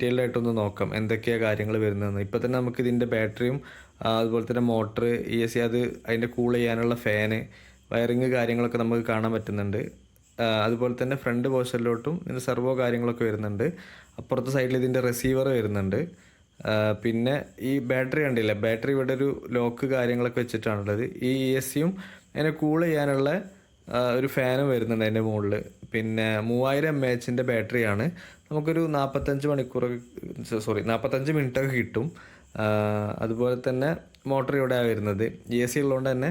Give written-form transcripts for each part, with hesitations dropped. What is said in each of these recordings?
Detailed ആയിട്ടൊന്ന് നോക്കാം എന്തൊക്കെയാണ് കാര്യങ്ങൾ വരുന്നതെന്ന്. ഇപ്പോൾ തന്നെ നമുക്ക് ഇതിൻ്റെ ബാറ്ററിയും അതുപോലെ തന്നെ മോട്ടർ, ESC, അത് അതിൻ്റെ കൂൾ ചെയ്യാനുള്ള ഫാന്, വയറിങ് കാര്യങ്ങളൊക്കെ നമുക്ക് കാണാൻ പറ്റുന്നുണ്ട്. അതുപോലെ തന്നെ ഫ്രണ്ട് പോർഷനിലോട്ടും ഇതിൻ്റെ സെർവോ കാര്യങ്ങളൊക്കെ വരുന്നുണ്ട്. അപ്പുറത്തെ സൈഡിൽ ഇതിൻ്റെ റിസീവർ വരുന്നുണ്ട്. പിന്നെ ഈ ബാറ്ററി കണ്ടില്ല, ബാറ്ററി ഇവിടെ ഒരു ലോക്ക് കാര്യങ്ങളൊക്കെ വെച്ചിട്ടാണുള്ളത്. ഈ ESCയും അതിനെ കൂൾ ചെയ്യാനുള്ള ഒരു ഫാനും വരുന്നുണ്ട് അതിൻ്റെ മുകളിൽ. പിന്നെ 3000 mAh ബാറ്ററിയാണ്. നമുക്കൊരു 45 മിനിറ്റൊക്കെ കിട്ടും. അതുപോലെ തന്നെ മോട്ടർ ഇവിടെ വരുന്നത് ESC ഉള്ളതുകൊണ്ട് തന്നെ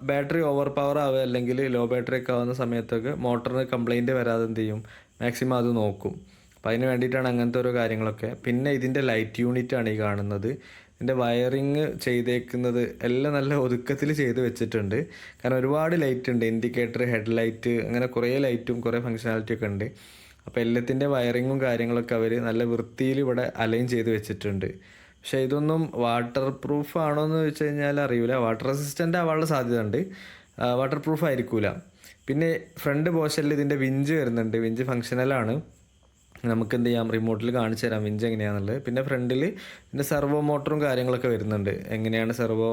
ബാറ്ററി ഓവർ പവർ ആവുക അല്ലെങ്കിൽ ലോ ബാറ്ററി ഒക്കെ ആവുന്ന സമയത്തൊക്കെ മോട്ടറിന് കംപ്ലൈൻറ്റ് വരാതെ എന്ത് ചെയ്യും, മാക്സിമം അത് നോക്കും. അപ്പോൾ അതിന് വേണ്ടിയിട്ടാണ് അങ്ങനത്തെ ഓരോ കാര്യങ്ങളൊക്കെ. പിന്നെ ഇതിൻ്റെ ലൈറ്റ് യൂണിറ്റാണ് ഈ കാണുന്നത്. ഇതിൻ്റെ വയറിങ് ചെയ്തേക്കുന്നത് എല്ലാം നല്ല ഒതുക്കത്തിൽ ചെയ്ത് വെച്ചിട്ടുണ്ട്. കാരണം ഒരുപാട് ലൈറ്റ് ഉണ്ട്, ഇൻഡിക്കേറ്റർ, ഹെഡ് ലൈറ്റ്, അങ്ങനെ കുറേ ലൈറ്റും കുറേ ഫങ്ഷനാലിറ്റി ഒക്കെ ഉണ്ട്. അപ്പോൾ എല്ലാത്തിൻ്റെ വയറിങ്ങും കാര്യങ്ങളൊക്കെ അവർ നല്ല വൃത്തിയിൽ ഇവിടെ അലൈൻ ചെയ്ത് വെച്ചിട്ടുണ്ട്. പക്ഷേ ഇതൊന്നും വാട്ടർ പ്രൂഫ് ആണോ എന്ന് വെച്ച് കഴിഞ്ഞാൽ അറിയില്ല. വാട്ടർ റെസിസ്റ്റൻ്റ് ആവാനുള്ള സാധ്യത ഉണ്ട്, വാട്ടർ പ്രൂഫ് ആയിരിക്കില്ല. പിന്നെ ഫ്രണ്ട് പോർഷനിൽ ഇതിൻ്റെ വിഞ്ച് വരുന്നുണ്ട്. വിഞ്ച് ഫങ്ഷനലാണ്. നമുക്ക് എന്ത് ചെയ്യാം, റിമോട്ടിൽ കാണിച്ചു തരാം വിഞ്ച് എങ്ങനെയാണെന്നുള്ളത്. പിന്നെ ഫ്രണ്ടിൽ ഇതിൻ്റെ സെർവോ മോട്ടറും കാര്യങ്ങളൊക്കെ വരുന്നുണ്ട്. എങ്ങനെയാണ് സെർവോ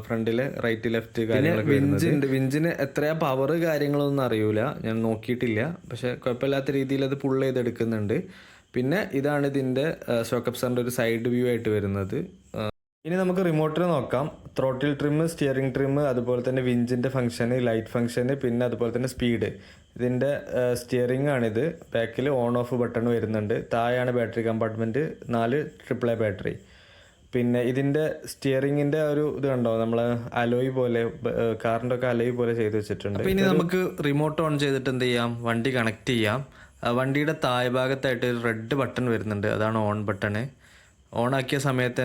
ഫ്രണ്ടിൽ റൈറ്റ് ലെഫ്റ്റ് കാര്യങ്ങളൊക്കെ വിഞ്ചുണ്ട്. വിഞ്ചിന് എത്രയാ പവർ കാര്യങ്ങളൊന്നും അറിയില്ല, ഞാൻ നോക്കിയിട്ടില്ല. പക്ഷേ കുഴപ്പമില്ലാത്ത രീതിയിൽ അത് പുൾ ചെയ്തെടുക്കുന്നുണ്ട്. പിന്നെ ഇതാണ് ഇതിൻ്റെ ഷോക്ക് അബ്സോർബറിൻ്റെ ഒരു സൈഡ് വ്യൂ ആയിട്ട് വരുന്നത്. ഇനി നമുക്ക് റിമോട്ടിൽ നോക്കാം. ത്രോട്ടിൽ ട്രിം, സ്റ്റിയറിംഗ് ട്രിം, അതുപോലെ തന്നെ വിഞ്ചിൻ്റെ ഫംഗ്ഷന്, ലൈറ്റ് ഫംഗ്ഷന്, പിന്നെ അതുപോലെ തന്നെ സ്പീഡ്. ഇതിൻ്റെ സ്റ്റിയറിംഗ് ആണിത്. ബാക്കിൽ ഓൺ ഓഫ് ബട്ടൺ വരുന്നുണ്ട്. താഴെയാണ് ബാറ്ററി കമ്പാർട്ട്മെൻറ്റ്, 4 AAA ബാറ്ററി. പിന്നെ ഇതിൻ്റെ സ്റ്റിയറിങ്ങിൻ്റെ ഒരു ഇത് കണ്ടോ, നമ്മൾ അലോയ് പോലെ, കാറിൻ്റെ ഒക്കെ അലോയ് പോലെ ചെയ്ത് വെച്ചിട്ടുണ്ട്. അപ്പോൾ ഇനി നമുക്ക് റിമോട്ട് ഓൺ ചെയ്തിട്ട് എന്ത് ചെയ്യാം, വണ്ടി കണക്ട് ചെയ്യാം. വണ്ടിയുടെ താഴ് ഭാഗത്തായിട്ട് ഒരു റെഡ് ബട്ടൺ വരുന്നുണ്ട്, അതാണ് ഓൺ ബട്ടണ്. ഓൺ ആക്കിയ സമയത്ത്